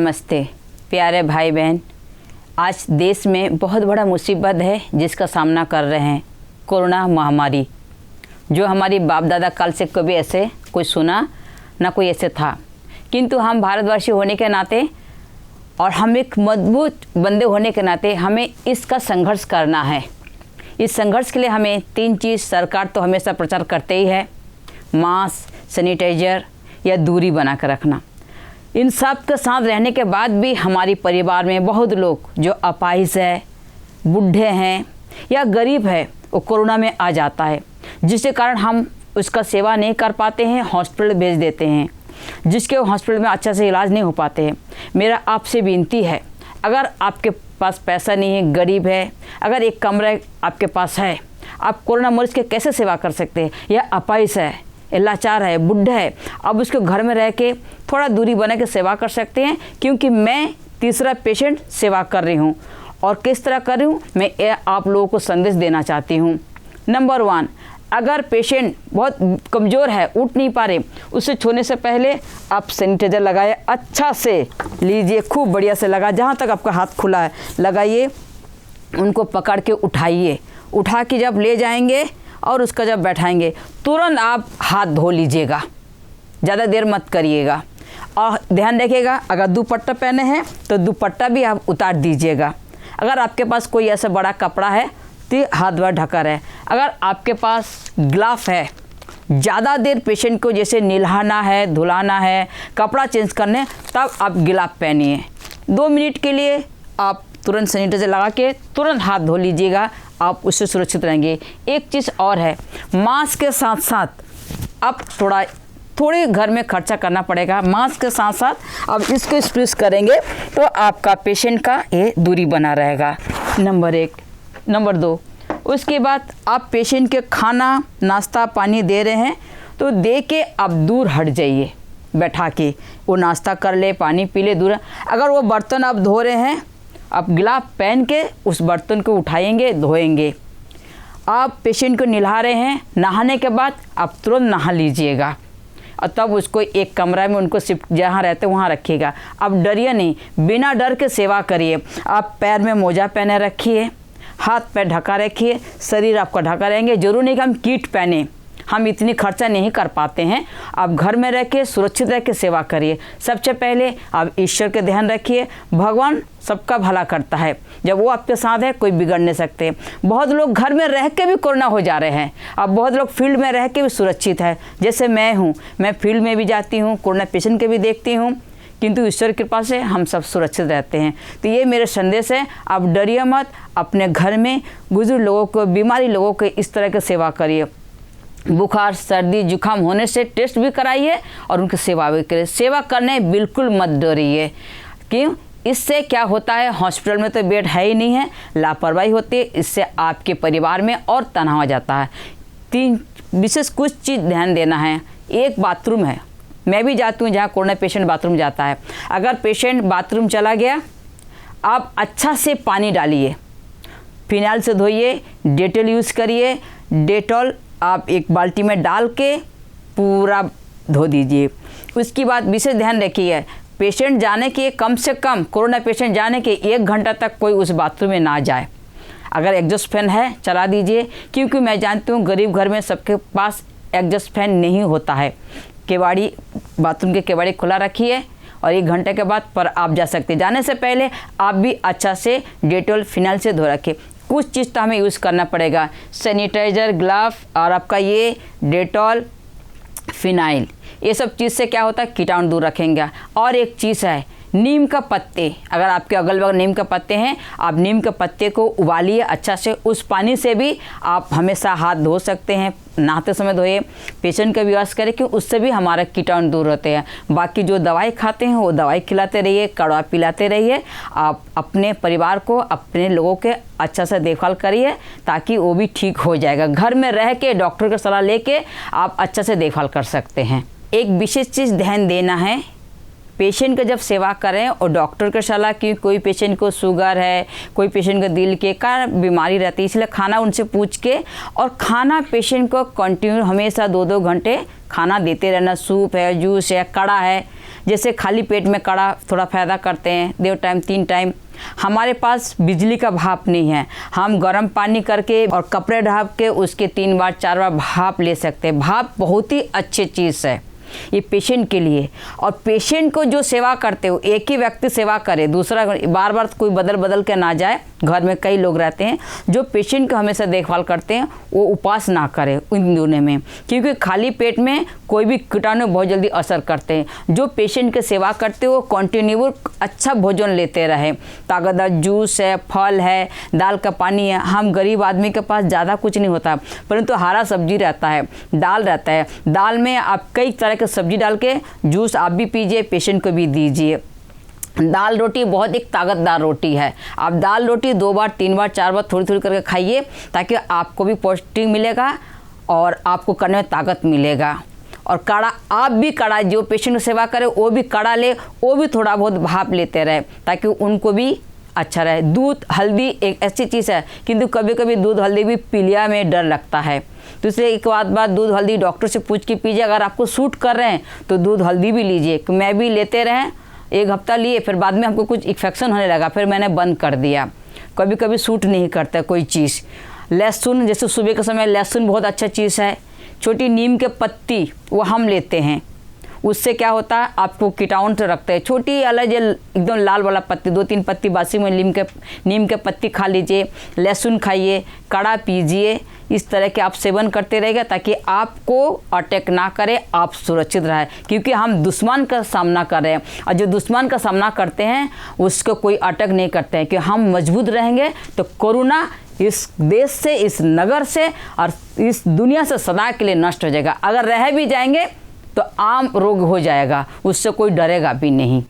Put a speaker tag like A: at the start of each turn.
A: नमस्ते प्यारे भाई बहन। आज देश में बहुत बड़ा मुसीबत है जिसका सामना कर रहे हैं, कोरोना महामारी, जो हमारी बाप दादा काल से कभी ऐसे कोई सुना ना कोई ऐसे था। किंतु हम भारतवासी होने के नाते और हम एक मजबूत बंदे होने के नाते हमें इसका संघर्ष करना है। इस संघर्ष के लिए हमें 3 चीज़ सरकार तो हमेशा प्रचार करते ही है, मास्क, सैनिटाइज़र या दूरी बना कर रखना। इन सब के साथ रहने के बाद भी हमारी परिवार में बहुत लोग जो अपाहिज है, बूढ़े हैं या गरीब है, वो कोरोना में आ जाता है, जिसके कारण हम उसका सेवा नहीं कर पाते हैं, हॉस्पिटल भेज देते हैं, जिसके हॉस्पिटल में अच्छा से इलाज नहीं हो पाते हैं। मेरा आपसे विनती है, अगर आपके पास पैसा नहीं है, गरीब है, अगर एक कमरा आपके पास है, आप कोरोना मरीज के कैसे सेवा कर सकते हैं? या अपाहिज है, लाचार है, बुढ़ा है, अब उसको घर में रह के थोड़ा दूरी बना के सेवा कर सकते हैं। क्योंकि मैं तीसरा पेशेंट सेवा कर रही हूँ और किस तरह कर रही हूँ, मैं आप लोगों को संदेश देना चाहती हूँ। नंबर 1, अगर पेशेंट बहुत कमज़ोर है, उठ नहीं पा रहे, उसे छूने से पहले आप सैनिटाइज़र लगाए, अच्छा से लीजिए, खूब बढ़िया से लगा, जहाँ तक आपका हाथ खुला है लगाइए, उनको पकड़ के उठाइए, उठा के जब ले जाएंगे और उसका जब बैठाएंगे तुरंत आप हाथ धो लीजिएगा, ज़्यादा देर मत करिएगा। और ध्यान रखिएगा, अगर दुपट्टा पहने हैं तो दुपट्टा भी आप उतार दीजिएगा। अगर आपके पास कोई ऐसा बड़ा कपड़ा है तो हाथ भर ढका रहे। अगर आपके पास ग्लव है, ज़्यादा देर पेशेंट को जैसे नहलाना है, धुलाना है, कपड़ा चेंज करने, तब आप ग्लव पहनिए। 2 मिनट के लिए आप तुरंत सैनिटाइजर लगा के तुरंत हाथ धो लीजिएगा, आप उससे सुरक्षित रहेंगे। एक चीज़ और है, मास्क के साथ साथ अब थोड़े घर में खर्चा करना पड़ेगा। मास्क के साथ साथ अब इसको स्प्रिस करेंगे तो आपका पेशेंट का ये दूरी बना रहेगा। नंबर 1। नंबर 2, उसके बाद आप पेशेंट के खाना, नाश्ता, पानी दे रहे हैं तो दे के आप दूर हट जाइए, बैठा के वो नाश्ता कर ले, पानी पी ले, दूर। अगर वो बर्तन आप धो रहे हैं, आप गिलाफ पहन के उस बर्तन को उठाएंगे, धोएंगे। आप पेशेंट को नहला रहे हैं, नहाने के बाद आप तुरंत नहा लीजिएगा और तब उसको एक कमरा में उनको शिफ्ट जहाँ रहते वहाँ रखिएगा। आप डरिए नहीं, बिना डर के सेवा करिए। आप पैर में मोजा पहने रखिए, हाथ पैर ढका रखिए, शरीर आपका ढका रहेंगे। जरूर नहीं कि हम किट पहने, हम इतनी खर्चा नहीं कर पाते हैं। आप घर में रह के सुरक्षित रह के सेवा करिए। सबसे पहले आप ईश्वर के ध्यान रखिए, भगवान सबका भला करता है, जब वो आपके साथ है कोई बिगड़ नहीं सकते। बहुत लोग घर में रह के भी कोरोना हो जा रहे हैं, अब बहुत लोग फील्ड में रह के भी सुरक्षित है। जैसे मैं हूँ, मैं फील्ड में भी जाती हूँ, कोरोना पेशेंट के भी देखती हूँ, किंतु ईश्वर की कृपा से हम सब सुरक्षित रहते हैं। तो ये मेरे संदेश है, आप डरिए मत, अपने घर में बुजुर्ग लोगों को, बीमारी लोगों को इस तरह की सेवा करिए। बुखार, सर्दी, जुकाम होने से टेस्ट भी कराइए और उनकी सेवा भी करिए। सेवा करने बिल्कुल मत डरिए। क्यों? इससे क्या होता है, हॉस्पिटल में तो बेड है ही नहीं है, लापरवाही होती है, इससे आपके परिवार में और तनाव आ जाता है। 3 विशेष कुछ चीज़ ध्यान देना है। एक, बाथरूम है, मैं भी जाती हूँ जहाँ कोरोना पेशेंट बाथरूम जाता है। अगर पेशेंट बाथरूम चला गया, आप अच्छा से पानी डालिए, फिनाइल से धोइए, डेटॉल यूज़ करिए। डेटॉल आप एक बाल्टी में डाल के पूरा धो दीजिए। उसके बाद विशेष ध्यान रखिए, पेशेंट जाने के कम से कम, कोरोना पेशेंट जाने के 1 घंटा तक कोई उस बाथरूम में ना जाए। अगर एग्जॉस्ट फैन है चला दीजिए, क्योंकि मैं जानती हूँ गरीब घर में सबके पास एग्जॉस्ट फैन नहीं होता है। केवाड़ी, बाथरूम के केवाड़ी खुला रखिए और 1 घंटे के बाद पर आप जा सकते हैं। जाने से पहले आप भी अच्छा से डेटॉल, फिनाइल से धो रखें। कुछ चीज़ तो हमें यूज़ करना पड़ेगा, सैनिटाइज़र, ग्लव और आपका ये डेटॉल, फिनाइल। ये सब चीज़ से क्या होता है, कीटाणु दूर रखेंगे। और एक चीज़ है, नीम का पत्ते, अगर आपके अगल बगल नीम के पत्ते हैं, आप नीम के पत्ते को उबालिए अच्छा से, उस पानी से भी आप हमेशा हाथ धो सकते हैं। नहाते समय धोइए, पेशेंट का भी वाश करें कि उससे भी हमारा कीटाणु दूर होते हैं। बाकी जो दवाई खाते हैं वो दवाई खिलाते रहिए, कड़वा पिलाते रहिए। आप अपने परिवार को, अपने लोगों के अच्छा से देखभाल करिए ताकि वो भी ठीक हो जाएगा। घर में रह के डॉक्टर की सलाह लेके आप अच्छा से देखभाल कर सकते हैं। एक विशेष चीज़ ध्यान देना है, पेशेंट का जब सेवा करें और डॉक्टर की सलाह की, कोई पेशेंट को शुगर है, कोई पेशेंट को दिल के का बीमारी रहती है, इसलिए खाना उनसे पूछ के और खाना पेशेंट को कंटिन्यू हमेशा 2-2 घंटे खाना देते रहना। सूप है, जूस है, कड़ा है, जैसे खाली पेट में कड़ा थोड़ा फ़ायदा करते हैं, 2 टाइम 3 टाइम। हमारे पास बिजली का भाप नहीं है, हम गर्म पानी करके और कपड़े ढाप के उसके 3 बार 4 बार भाप ले सकते हैं। भाप बहुत ही अच्छी चीज़ है ये पेशेंट के लिए। और पेशेंट को जो सेवा करते हो, एक ही व्यक्ति सेवा करे, दूसरा बार बार कोई बदल बदल के ना जाए। घर में कई लोग रहते हैं जो पेशेंट को हमेशा देखभाल करते हैं, वो उपवास ना करे इन दिनों में, क्योंकि खाली पेट में कोई भी कीटाणु बहुत जल्दी असर करते हैं। जो पेशेंट की सेवा करते हो कंटिन्यू अच्छा भोजन लेते रहे, ताकतदार जूस है, फल है, दाल का पानी है। हम गरीब आदमी के पास ज़्यादा कुछ नहीं होता, परंतु हरा सब्जी रहता है, दाल रहता है। दाल में आप कई तरह के सब्जी डाल के जूस आप भी पीजिए, पेशेंट को भी दीजिए। दाल रोटी बहुत एक ताकतदार रोटी है। आप दाल रोटी 2 बार 3 बार 4 बार थोड़ी थोड़ी करके खाइए, ताकि आपको भी पौष्टिक मिलेगा और आपको करने में ताकत मिलेगा। और काढ़ा, आप भी काढ़ा, जो पेशेंट की सेवा करे वो भी काढ़ा ले, वो भी थोड़ा बहुत भाप लेते रहे, ताकि उनको भी अच्छा रहे। दूध हल्दी एक ऐसी चीज़ है, किंतु कभी कभी दूध हल्दी भी पीलिया में डर लगता है, तो इसलिए एक बात दूध हल्दी डॉक्टर से पूछ के पीजिए। अगर आपको सूट कर रहे हैं तो दूध हल्दी भी लीजिए। मैं भी लेते रहें, 1 हफ्ता लिए, फिर बाद में हमको कुछ इन्फेक्शन होने लगा, फिर मैंने बंद कर दिया। कभी कभी सूट नहीं करता कोई चीज़। लहसुन, जैसे सुबह के समय लहसुन बहुत अच्छा चीज़ है। छोटी नीम के पत्ती वो हम लेते हैं, उससे क्या होता है आपको कीटाणु से रखते हैं। छोटी अलग एकदम लाल वाला पत्ती, 2-3 पत्ती बासी में नीम के पत्ती खा लीजिए, लहसुन खाइए, काढ़ा पीजिए। इस तरह के आप सेवन करते रहेगा, ताकि आपको अटैक ना करे, आप सुरक्षित रहे। क्योंकि हम दुश्मन का सामना कर रहे हैं, और जो दुश्मन का सामना करते हैं उसको कोई अटैक नहीं करते हैं। कि हम मजबूत रहेंगे तो कोरोना इस देश से, इस नगर से और इस दुनिया से सदा के लिए नष्ट हो जाएगा। अगर रह भी जाएंगे तो आम रोग हो जाएगा, उससे कोई डरेगा भी नहीं।